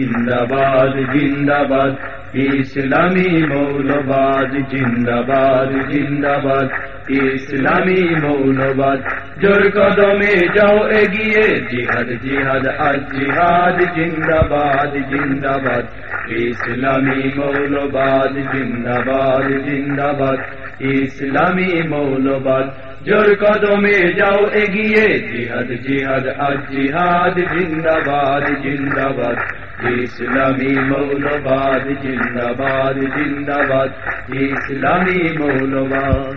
জিন্দাবাদ জিন্দাবাদ ইসলামী মৌলবাদ জিন্দাবাদ জিন্দাবাদ ইসলামী মৌলবাদ জোর কদমে যাও এগিয়ে জিহাদ জিহাদ আজ জিহাদ জিন্দাবাদ জিন্দাবাদ ইসলামী মৌলবাদ জিন্দাবাদ জিন্দাবাদ ইসলামী মৌলবাদ জোর কদমে যাও এগিয়ে জিহাদ জিহাদ আজ জিহাদ জিন্দাবাদ জিন্দাবাদ ইসলামী মৌলবাদ জিন্দাবাদ জিন্দাবাদ ইসলামী মৌলবাদ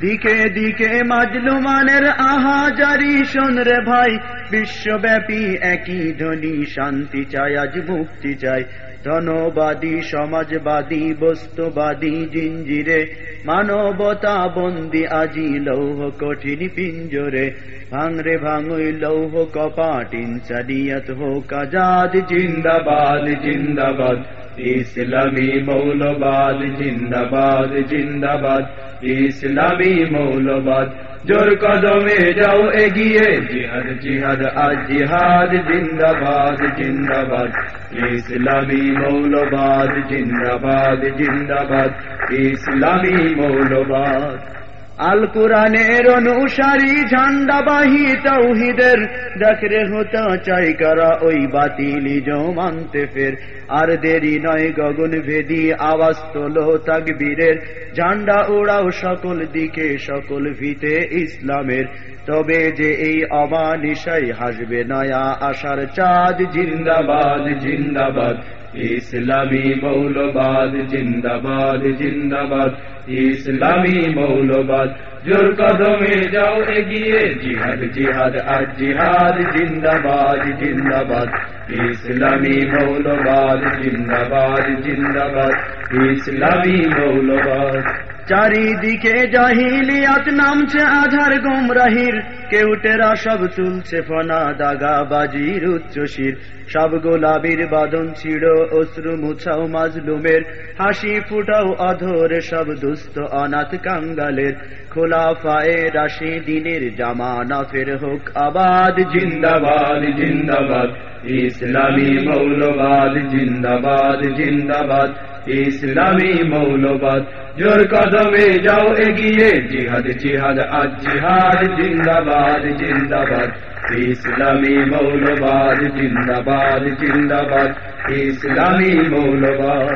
দিকে দিকে মাজলুমানের আহাজারি শোন রে ভাই বিশ্বব্যাপী একই ধ্বনি শান্তি চাই আজ মুক্তি চাই ধনবাদী সমাজবাদী বস্তুবাদী জিঞ্জিরে মানবতা বন্দি আজি লৌহ কঠিন পিঞ্জরে ভাঙরে ভাঙই লৌহ কপাট ইনসানিয়ত হোক আজাদ জিন্দাবাদ জিন্দাবাদ ইসলামী মৌলবাদ জিন্দাবাদ জিন্দাবাদ ইসলামী মৌলবাদ জোর কদমে যাও এগিয়ে জিহাদ জিহাদ আজ জিহাদ জিন্দাবাদ জিন্দাবাদ ইসলামী মৌলবাদ জিন্দাবাদ জিন্দাবাদ ইসলামী মৌলবাদ আল কুরআনের অনুসারী ঝান্ডাবাহী তাওহীদের দেখরে হতে চাই কারা ওই বাতিলি জমানতে ফের আর দেরি নয় গগন ভেদী আওয়াজ তোলো তাকবীরের ঝান্ডা উড়াও সকল দিকে সকল ভিতে ইসলামের তবে যে এই অমানিশাই হাসবে নয়া আশার চাঁদ জিন্দাবাদ জিন্দাবাদ ইসলামী মৌলবাদ জিন্দাবাদ জিন্দাবাদ ইসলামী মৌলবাদ জোর কদমে যাও এগিয়ে জিহাদ জিহাদ আজ জিহাদ জিন্দাবাদ জিন্দাবাদ ইসলামী মৌলবাদ জিন্দাবাদ জিন্দাবাদ ইসলামী মৌলবাদ চারিদিকে জাহিলিয়াত নামছে আধার গুমরাহির কেউটেরা সব তুলছে ফনা দাগাবাজির উচ্চশির সব গোলাবির বাঁধন ছিড়ো অশ্রু মুছাও মাজলুমের হাসি ফুটাও অধরে সব দুস্থ অনাথ কাঙ্গালের খোলাফায়ে রাশিদিনের জামানা ফের হোক আবাদ জিন্দাবাদ জিন্দাবাদ ইসলামী মৌলবাদ জিন্দাবাদ জিন্দাবাদ ইসলামী মৌলবাদ জোর কদমে যাও এগিয়ে জিহাদ জিহাদ আজ জিহাদ জিন্দাবাদ জিন্দাবাদ ইসলামী মৌলবাদ জিন্দাবাদ জিন্দাবাদ ইসলামী মৌলবাদ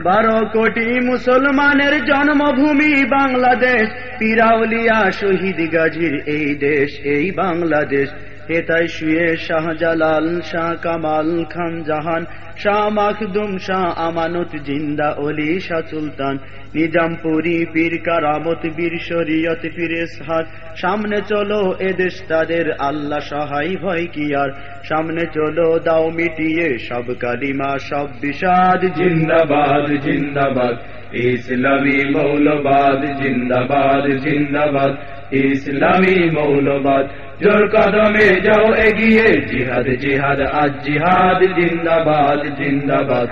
12 কোটি মুসলমানের জন্মভূমি বাংলাদেশ পীরাউলিয়া শহীদ গাজীর এই দেশ এই বাংলাদেশ হেতাই শুয়ে শাহজালাল শাহ কামাল খান জাহান শাহ মাখদুম শাহ আমানত জিন্দা অলি শাহ সুলতান নিজামপুরি পীর কারামত বীর শরীয়ত পীর ইসহাক সামনে চলো এদেশ তাদের আল্লাহ সহায় ভয় কি আর সামনে চলো দাও মিটিয়ে সব কালিমা সব বিষাদ জিন্দাবাদ জিন্দাবাদ ইসলামী মৌলবাদ জিন্দাবাদ জিন্দাবাদ ইসলামী মৌলবাদ জোর কদমে যাও এগিয়ে জিহাদ জিহাদ আজ জিহাদ জিন্দাবাদ জিন্দাবাদ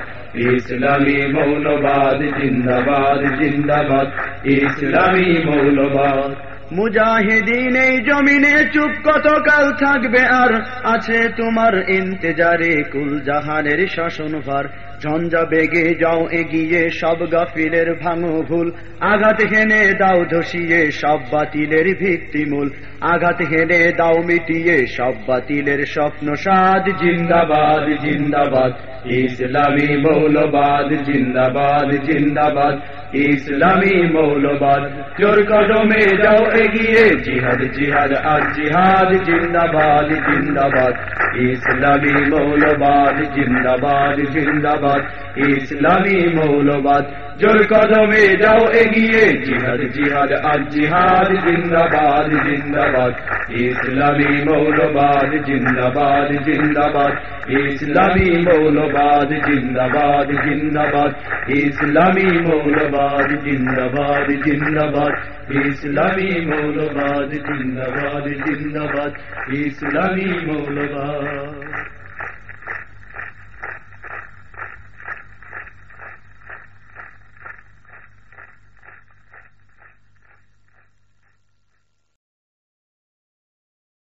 ইসলামী মৌলবাদ জিন্দাবাদ জিন্দাবাদ ইসলামী মৌলবাদ মুজাহিদিন এই জমিনে চুপ কতকাল থাকবে আর আছে তোমার ইন্তেজারে কুল জাহানের শাসনভার ঝঞ্ঝা বেগে যাও এগিয়ে সব গাফিলের ভাঙো ভুল আঘাত হেনে দাও ধসিয়ে সব বাতিলের ভিত্তিমূল আঘাত হেনে দাও মিটিয়ে সব বাতিলের স্বপ্ন সাদ জিন্দাবাদ জিন্দাবাদ ইসলামী মৌলবাদ জিন্দাবাদ জিন্দাবাদ ইসলামী মৌলবাদ জোর কদমে যাও এগিয়ে জিহাদ জিহাদ আজ জিহাদ জিন্দাবাদ জিন্দাবাদ ইসলামী মৌলবাদ জিন্দাবাদ জিন্দাবাদ ইসলামী মৌলবাদ জোর কদমে যাও এগিয়ে জিহাদ জিহাদ আজ জিহাদ জিন্দাবাদ জিন্দাবাদ ইসলামী মৌলবাদ জিন্দাবাদ জিন্দাবাদ ইসলামী মৌলবাদ জিন্দাবাদ জিন্দাবাদ ইসলামী মৌলবাদ জিন্দাবাদ জিন্দাবাদ ইসলামী মৌলবাদ জিন্দাবাদ জিন্দাবাদ ইসলামী মৌলবাদ